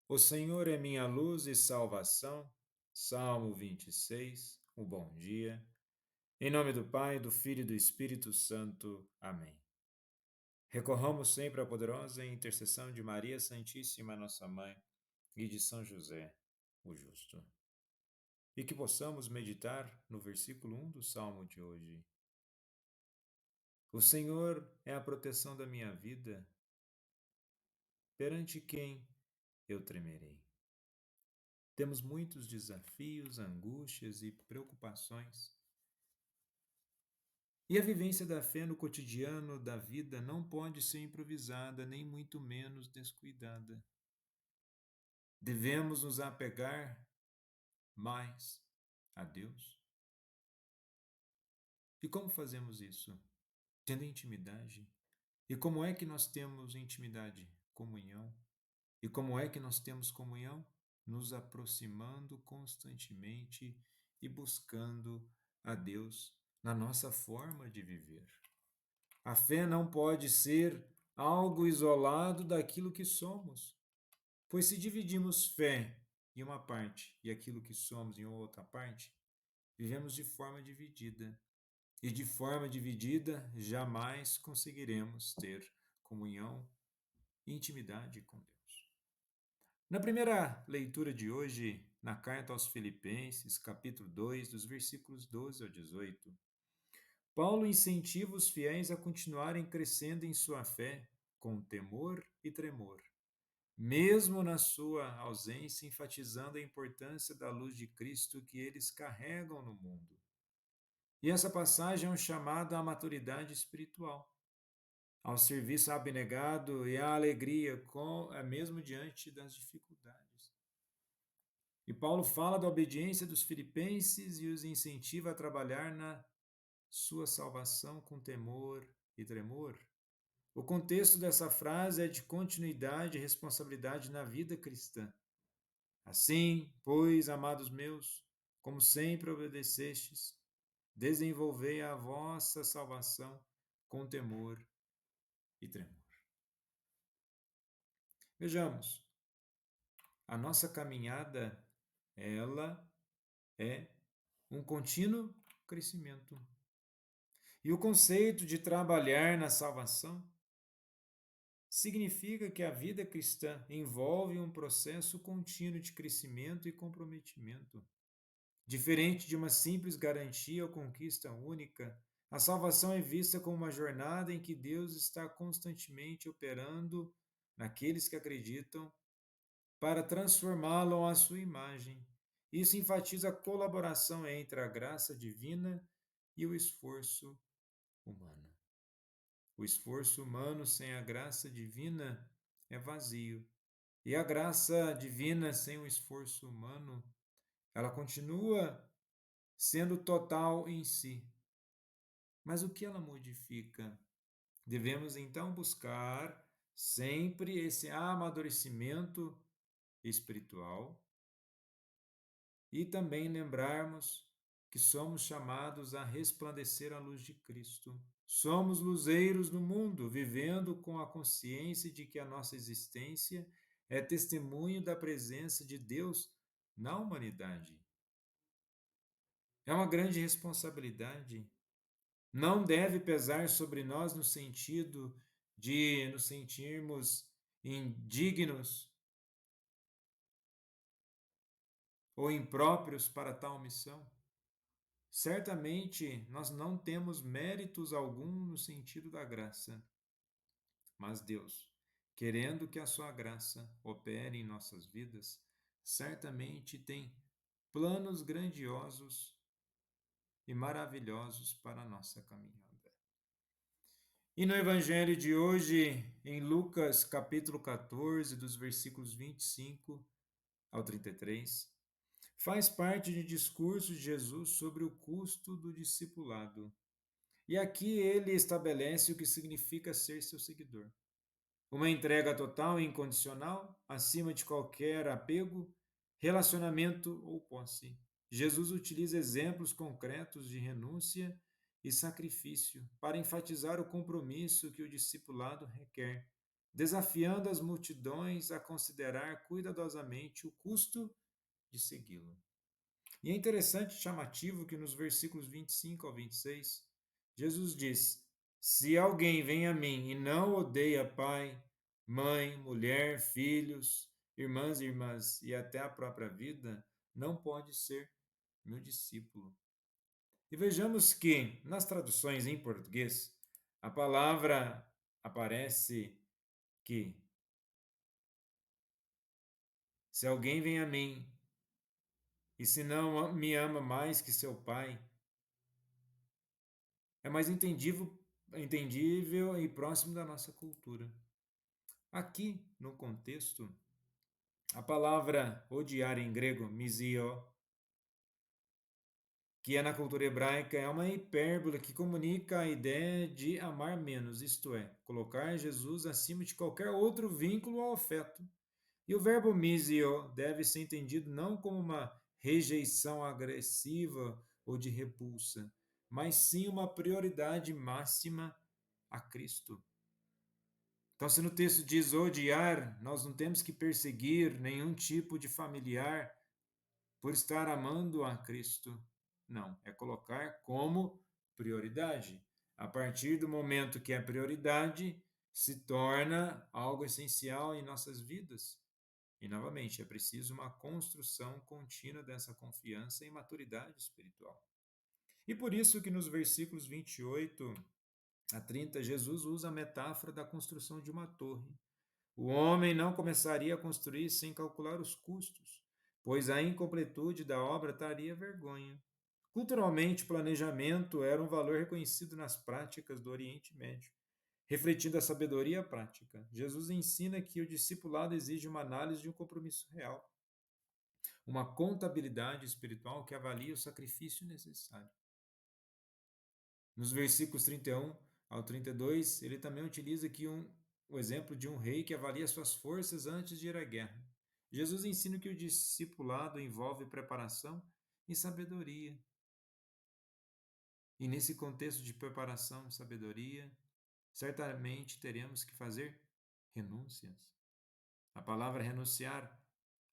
O Senhor é minha luz e salvação. Salmo 26. O bom dia. Em nome do Pai, do Filho e do Espírito Santo. Amém. Recorramos sempre à poderosa intercessão de Maria Santíssima, nossa Mãe, e de São José, o Justo. E que possamos meditar no versículo 1 do Salmo de hoje. O Senhor é a proteção da minha vida, perante quem eu tremerei. Temos muitos desafios, angústias e preocupações. E a vivência da fé no cotidiano da vida não pode ser improvisada, nem muito menos descuidada. Devemos nos apegar mais a Deus. E como fazemos isso? Tendo intimidade. E como é que nós temos intimidade? Comunhão. E como é que nós temos comunhão? Nos aproximando constantemente e buscando a Deus na nossa forma de viver. A fé não pode ser algo isolado daquilo que somos, pois se dividimos fé em uma parte e aquilo que somos em outra parte, vivemos de forma dividida. E de forma dividida, jamais conseguiremos ter comunhão e intimidade com Deus. Na primeira leitura de hoje, na carta aos Filipenses, capítulo 2, dos versículos 12 ao 18, Paulo incentiva os fiéis a continuarem crescendo em sua fé, com temor e tremor, mesmo na sua ausência, enfatizando a importância da luz de Cristo que eles carregam no mundo. E essa passagem é um chamado à maturidade espiritual, ao serviço abnegado e à alegria, mesmo diante das dificuldades. E Paulo fala da obediência dos filipenses e os incentiva a trabalhar na sua salvação com temor e tremor. O contexto dessa frase é de continuidade e responsabilidade na vida cristã. Assim, pois, amados meus, como sempre obedecestes, desenvolvei a vossa salvação com temor e tremor. Vejamos, a nossa caminhada, ela é um contínuo crescimento. E o conceito de trabalhar na salvação significa que a vida cristã envolve um processo contínuo de crescimento e comprometimento. Diferente de uma simples garantia ou conquista única, a salvação é vista como uma jornada em que Deus está constantemente operando naqueles que acreditam para transformá-lo à sua imagem. Isso enfatiza a colaboração entre a graça divina e o esforço humano. O esforço humano sem a graça divina é vazio. E a graça divina sem o esforço humano, ela continua sendo total em si. Mas o que ela modifica? Devemos então buscar sempre esse amadurecimento espiritual e também lembrarmos que somos chamados a resplandecer a luz de Cristo. Somos luzeiros no mundo, vivendo com a consciência de que a nossa existência é testemunho da presença de Deus na humanidade. É uma grande responsabilidade. Não deve pesar sobre nós no sentido de nos sentirmos indignos ou impróprios para tal missão. Certamente nós não temos méritos algum no sentido da graça, mas Deus, querendo que a sua graça opere em nossas vidas, certamente tem planos grandiosos e maravilhosos para a nossa caminhada. E no evangelho de hoje, em Lucas capítulo 14, dos versículos 25 ao 33, faz parte de discurso de Jesus sobre o custo do discipulado. E aqui ele estabelece o que significa ser seu seguidor. Uma entrega total e incondicional, acima de qualquer apego, relacionamento ou posse. Jesus utiliza exemplos concretos de renúncia e sacrifício para enfatizar o compromisso que o discipulado requer, desafiando as multidões a considerar cuidadosamente o custo de segui-lo. E é interessante e chamativo que nos versículos 25 ao 26, Jesus diz: Se alguém vem a mim e não odeia pai, mãe, mulher, filhos, irmãs e irmãs e até a própria vida, não pode ser meu discípulo. E vejamos que nas traduções em português, a palavra aparece que se alguém vem a mim e se não me ama mais que seu pai, é mais entendível e próximo da nossa cultura. Aqui, no contexto, a palavra odiar em grego, misio, que é na cultura hebraica, é uma hipérbole que comunica a ideia de amar menos, isto é, colocar Jesus acima de qualquer outro vínculo ou afeto. E o verbo misio deve ser entendido não como uma rejeição agressiva ou de repulsa, mas sim uma prioridade máxima a Cristo. Então, se no texto diz odiar, nós não temos que perseguir nenhum tipo de familiar por estar amando a Cristo. Não, é colocar como prioridade. A partir do momento que é prioridade, se torna algo essencial em nossas vidas. E, novamente, é preciso uma construção contínua dessa confiança e maturidade espiritual. E por isso que nos versículos 28 a 30, Jesus usa a metáfora da construção de uma torre. O homem não começaria a construir sem calcular os custos, pois a incompletude da obra traria vergonha. Culturalmente, o planejamento era um valor reconhecido nas práticas do Oriente Médio, refletindo a sabedoria prática. Jesus ensina que o discipulado exige uma análise de um compromisso real, uma contabilidade espiritual que avalia o sacrifício necessário. Nos versículos 31 ao 32, ele também utiliza aqui o exemplo de um rei que avalia suas forças antes de ir à guerra. Jesus ensina que o discipulado envolve preparação e sabedoria. E nesse contexto de preparação e sabedoria, certamente teremos que fazer renúncias. A palavra renunciar,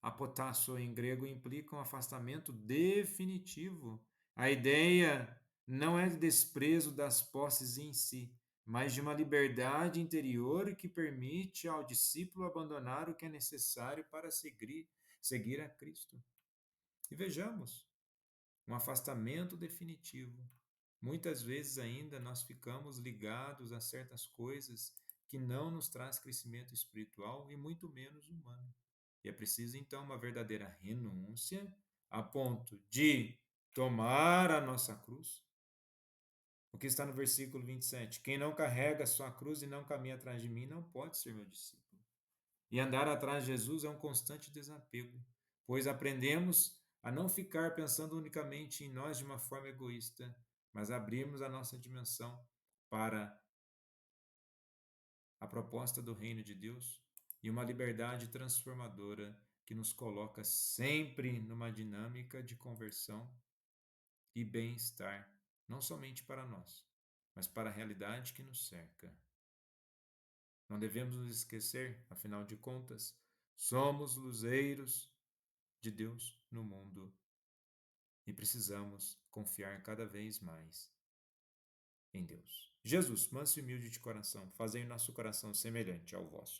apotasso em grego, implica um afastamento definitivo. A ideia não é de desprezo das posses em si, mas de uma liberdade interior que permite ao discípulo abandonar o que é necessário para seguir a Cristo. E vejamos, um afastamento definitivo. Muitas vezes ainda nós ficamos ligados a certas coisas que não nos traz crescimento espiritual e muito menos humano. E é preciso então uma verdadeira renúncia a ponto de tomar a nossa cruz. O que está no versículo 27? Quem não carrega a sua cruz e não caminha atrás de mim não pode ser meu discípulo. E andar atrás de Jesus é um constante desapego, pois aprendemos a não ficar pensando unicamente em nós de uma forma egoísta, mas abrirmos a nossa dimensão para a proposta do reino de Deus e uma liberdade transformadora que nos coloca sempre numa dinâmica de conversão e bem-estar, não somente para nós, mas para a realidade que nos cerca. Não devemos nos esquecer, afinal de contas, somos luzeiros de Deus no mundo e precisamos confiar cada vez mais em Deus. Jesus, manso e humilde de coração, fazei nosso coração semelhante ao vosso.